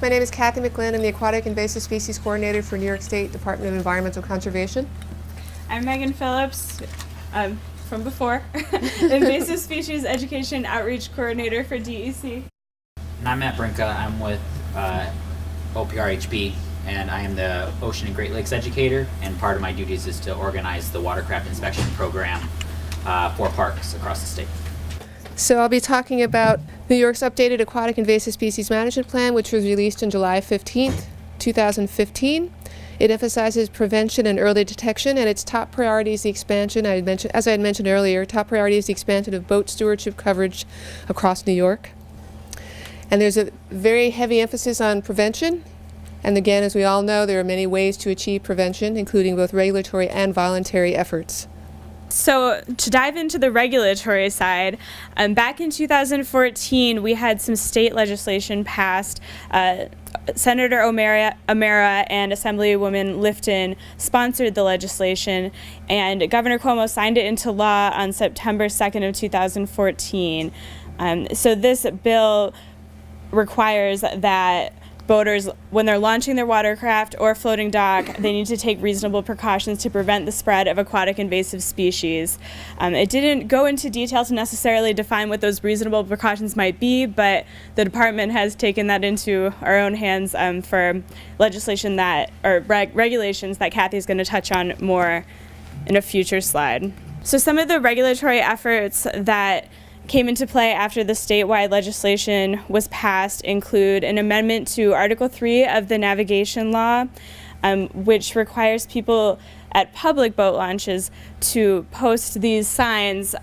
My name is Kathy McGlynn. I'm the Aquatic Invasive Species Coordinator for New York State Department of Environmental Conservation. I'm Phillips, from before, Invasive Species Education Outreach Coordinator for DEC. And I'm at Brincka. I'm with OPRHB, and I am the Ocean and Great Lakes Educator, and part of my duties is to organize the Watercraft inspection program for parks across the state. So I'll be talking about New York's updated Aquatic Invasive Species Management Plan, which was released on July 15th, 2015. It emphasizes prevention and early detection, and its top priority is the expansion, as I had mentioned earlier, top priority is the expansion of boat stewardship coverage across New York. And there's a very heavy emphasis on prevention. And again, as we all know, there are many ways to achieve prevention, including both regulatory and voluntary efforts. So to dive into the regulatory side, back in 2014, we had some state legislation passed. Senator O'Mara and Assemblywoman Lifton sponsored the legislation, and Governor Cuomo signed it into law on September 2nd of 2014. So this bill requires that boaters, when they're launching their watercraft or floating dock, they need to take reasonable precautions to prevent the spread of aquatic invasive species. It didn't go into detail to necessarily define what those reasonable precautions might be, but the department has taken that into our own hands for legislation regulations that Kathy's going to touch on more in a future slide. So some of the regulatory efforts that came into play after the statewide legislation was passed include an amendment to Article 3 of the Navigation Law, which requires people at public boat launches to post these signs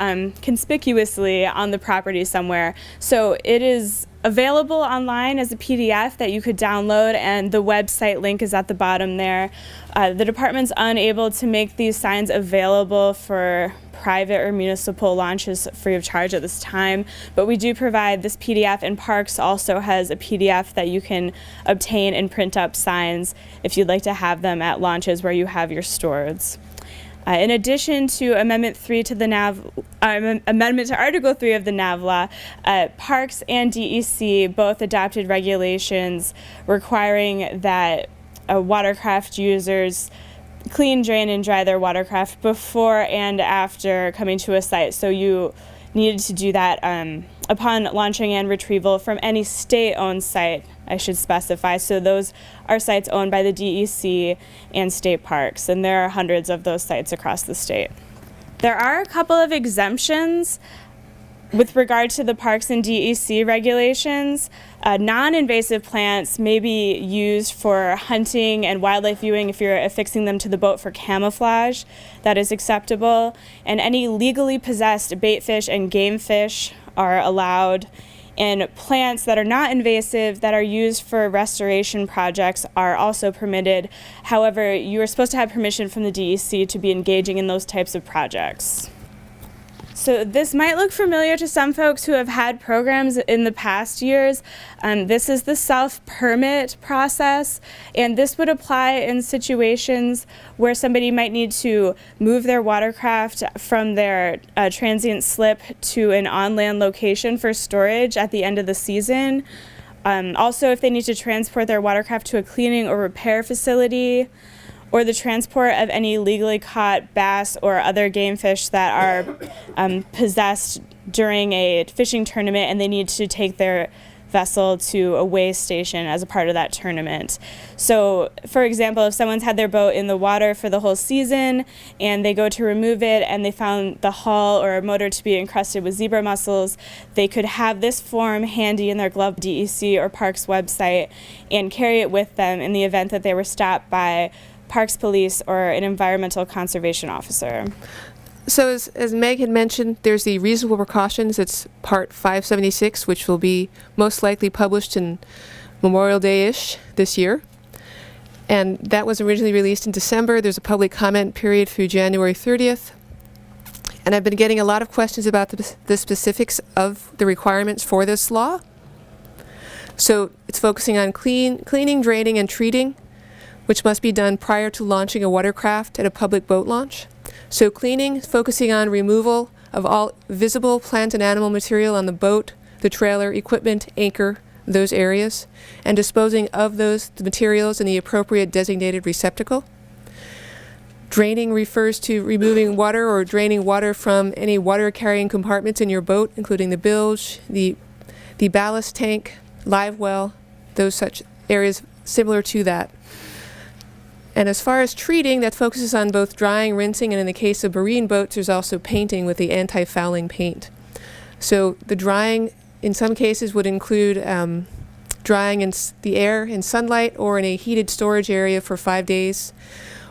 conspicuously on the property somewhere. So it is available online as a PDF that you could download, and the website link is at the bottom there. The department's unable to make these signs available for private or municipal launches free of charge at this time, but we do provide this PDF, and Parks also has a PDF that you can obtain and print up signs if you'd like to have them at launches where you have your stewards. In addition to Amendment to Article 3 of the NAV Law, Parks and DEC both adopted regulations requiring that watercraft users clean, drain, and dry their watercraft before and after coming to a site. So you needed to do that upon launching and retrieval from any state-owned site, I should specify. So those are sites owned by the DEC and state parks, and there are hundreds of those sites across the state. There are a couple of exemptions with regard to the parks and DEC regulations. Non-invasive plants may be used for hunting and wildlife viewing if you're affixing them to the boat for camouflage. That is acceptable. And any legally possessed bait fish and game fish are allowed. And plants that are not invasive that are used for restoration projects are also permitted. However, you are supposed to have permission from the DEC to be engaging in those types of projects. So this might look familiar to some folks who have had programs in the past years. This is the self-permit process, and this would apply in situations where somebody might need to move their watercraft from their transient slip to an on-land location for storage at the end of the season. Also, if they need to transport their watercraft to a cleaning or repair facility, or the transport of any legally caught bass or other game fish that are possessed during a fishing tournament and they need to take their vessel to a weigh station as a part of that tournament. So, for example, if someone's had their boat in the water for the whole season and they go to remove it and they found the hull or motor to be encrusted with zebra mussels, they could have this form handy in their glove, DEC or Parks website, and carry it with them in the event that they were stopped by Parks Police or an environmental conservation officer. So as Meg had mentioned, there's the reasonable precautions. It's part 576, which will be most likely published in Memorial Day-ish this year. And that was originally released in December. There's a public comment period through January 30th. And I've been getting a lot of questions about the specifics of the requirements for this law. So it's focusing on cleaning, draining, and treating, which must be done prior to launching a watercraft at a public boat launch. So cleaning, focusing on removal of all visible plant and animal material on the boat, the trailer, equipment, anchor, those areas and disposing of those materials in the appropriate designated receptacle. Draining refers to removing water or draining water from any water-carrying compartments in your boat, including the bilge, the ballast tank, live well, those such areas similar to that. And as far as treating, that focuses on both drying, rinsing, and in the case of marine boats, there's also painting with the anti-fouling paint. So the drying, in some cases, would include drying in the air in sunlight or in a heated storage area for 5 days,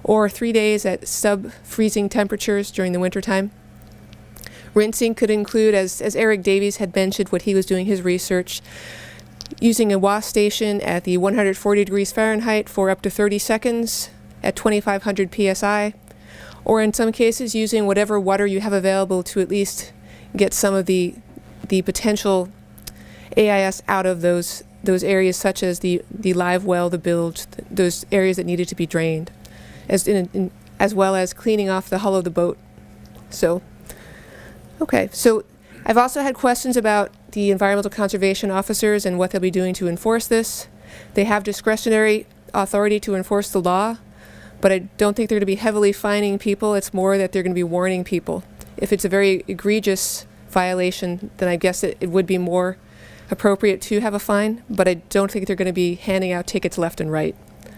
or 3 days at sub-freezing temperatures during the wintertime. Rinsing could include, as Eric Davies had mentioned, what he was doing his research, using a wash station at the 140 degrees Fahrenheit for up to 30 seconds at 2500 psi, or in some cases using whatever water you have available to at least get some of the potential AIS out of those areas, such as the live well, the bilge, those areas that needed to be drained, as well as cleaning off the hull of the boat. So, okay, so I've also had questions about the environmental conservation officers and what they'll be doing to enforce this. They have discretionary authority to enforce the law, but I don't think they're going to be heavily fining people. It's more that they're going to be warning people. If it's a very egregious violation, then I guess it would be more appropriate to have a fine, but I don't think they're going to be handing out tickets left and right.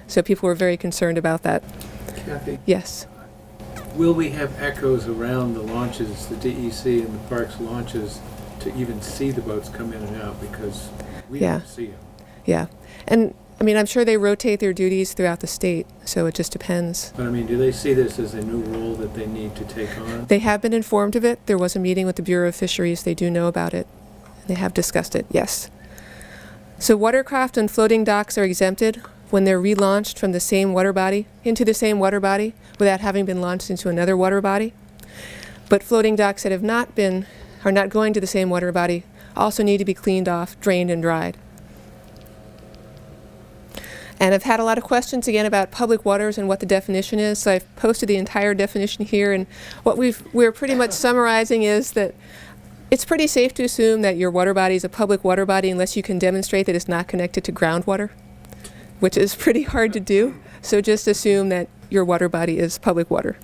So people were very concerned about that. Kathy, Yes. will we have echoes around the launches, the DEC and the parks launches, to even see the boats come in and out, because we Yeah. don't see them? Yeah. And I mean, I'm sure they rotate their duties throughout the state, so it just depends. But I mean, do they see this as a new role that they need to take on? They have been informed of it. There was a meeting with the Bureau of Fisheries. They do know about it. They have discussed it, yes. So watercraft and floating docks are exempted when they're relaunched from the same water body into the same water body without having been launched into another water body. But floating docks that are not going to the same water body also need to be cleaned off, drained, and dried. And I've had a lot of questions again about public waters and what the definition is, so I've posted the entire definition here, and what we're pretty much summarizing is that it's pretty safe to assume that your water body is a public water body unless you can demonstrate that it's not connected to groundwater, which is pretty hard to do. So just assume that your water body is public water.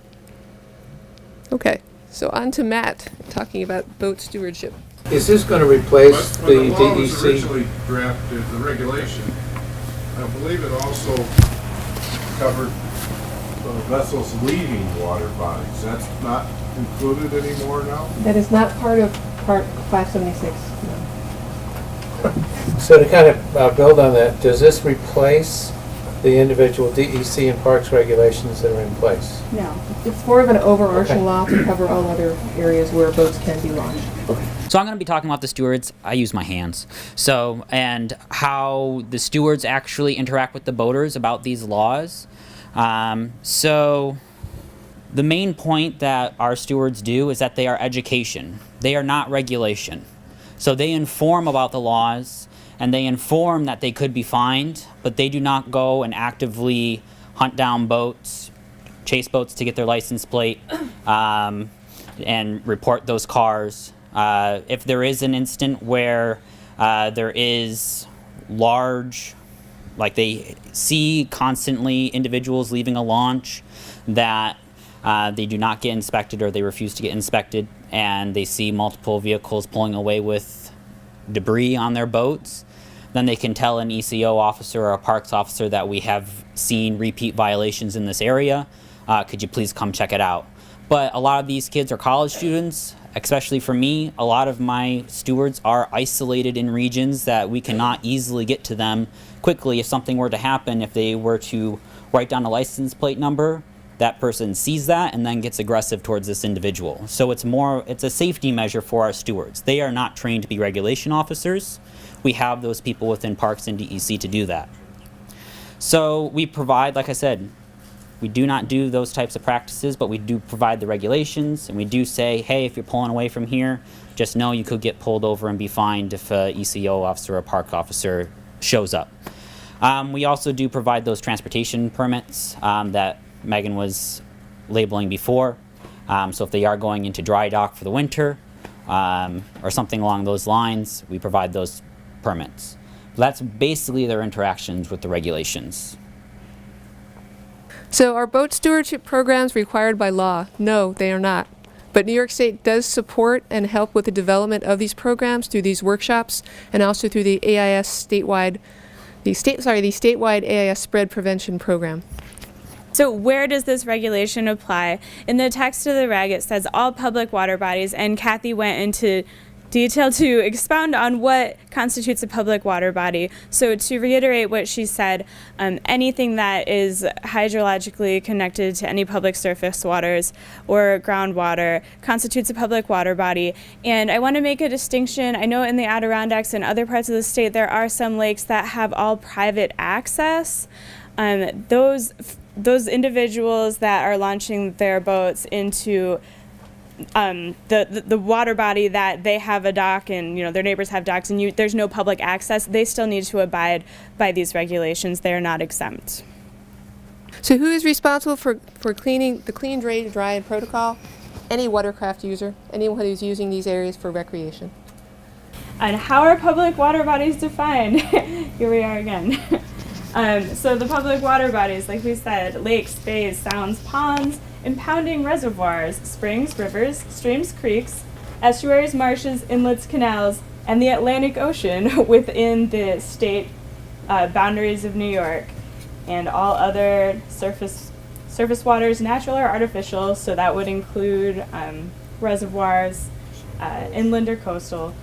Okay, so on to Matt, talking about boat stewardship. Is this going to replace When the the law was DEC? originally drafted, the regulation, I believe it also covered vessels leaving water bodies. That's not included anymore now? That is not part of Part 576. So to kind of build on that, does this replace the individual DEC and parks regulations that are in place? No. It's more of an overarching Okay. law to cover all other areas where boats can be launched. So I'm going to be talking about the stewards. I use my hands. So, and how the stewards actually interact with the boaters about these laws. So the main point that our stewards do is that they are education. They are not regulation. So they inform about the laws, and they inform that they could be fined, but they do not go and actively hunt down boats, chase boats to get their license plate, and report those cars. If there is an instant where there is large, like they see constantly individuals leaving a launch that they do not get inspected or they refuse to get inspected, and they see multiple vehicles pulling away with debris on their boats, then they can tell an ECO officer or a parks officer that we have seen repeat violations in this area. Could you please come check it out? But a lot of these kids are college students, especially for me. A lot of my stewards are isolated in regions that we cannot easily get to them quickly if something were to happen. If they were to write down a license plate number, that person sees that and then gets aggressive towards this individual. So it's a safety measure for our stewards. They are not trained to be regulation officers. We have those people within Parks and DEC to do that. So we provide, like I said, we do not do those types of practices, but we do provide the regulations, and we do say, hey, if you're pulling away from here, just know you could get pulled over and be fined if an ECO officer or a park officer shows up. We also do provide those transportation permits that Megan was labeling before. So if they are going into dry dock for the winter or something along those lines, we provide those permits. That's basically their interactions with the regulations. So are boat stewardship programs required by law? No, they are not. But New York State does support and help with the development of these programs through these workshops and also through the AIS statewide, the statewide AIS spread prevention program. So where does this regulation apply? In the text of the reg, it says all public water bodies, and Kathy went into detail to expound on what constitutes a public water body. So to reiterate what she said, anything that is hydrologically connected to any public surface waters or groundwater constitutes a public water body. And I want to make a distinction. I know in the Adirondacks and other parts of the state there are some lakes that have all private access. Those individuals that are launching their boats into the water body that they have a dock and their neighbors have docks and there's no public access, they still need to abide by these regulations. They are not exempt. So who is responsible for cleaning the clean, drain, dry protocol? Any watercraft user, anyone who's using these areas for recreation. And how are public water bodies defined? Here we are again. So the public water bodies, like we said, lakes, bays, sounds, ponds, impounding reservoirs, springs, rivers, streams, creeks, estuaries, marshes, inlets, canals, and the Atlantic Ocean within the state boundaries of New York, and all other surface waters, natural or artificial, so that would include reservoirs, inland or coastal.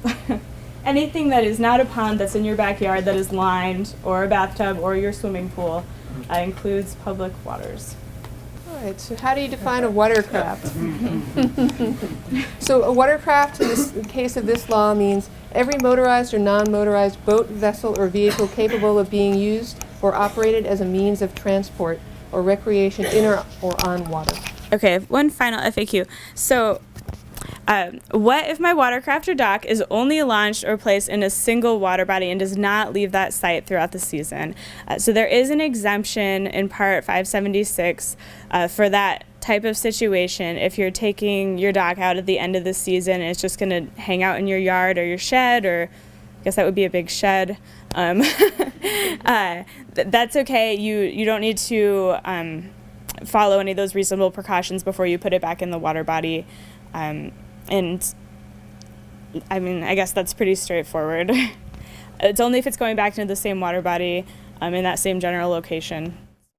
Anything that is not a pond that's in your backyard that is lined, or a bathtub, or your swimming pool, includes public waters. All right, so how do you define a watercraft? So a watercraft, in the case of this law, means every motorized or non-motorized boat, vessel, or vehicle capable of being used or operated as a means of transport or recreation in or on water. Okay, one final FAQ. So, what if my watercraft or dock is only launched or placed in a single water body and does not leave that site throughout the season? So there is an exemption in Part 576 for that type of situation. If you're taking your dock out at the end of the season and it's just going to hang out in your yard or your shed, or I guess that would be a big shed, that's okay. You don't need to follow any of those reasonable precautions before you put it back in the water body. And I mean, I guess that's pretty straightforward. It's only if it's going back into the same water body in that same general location.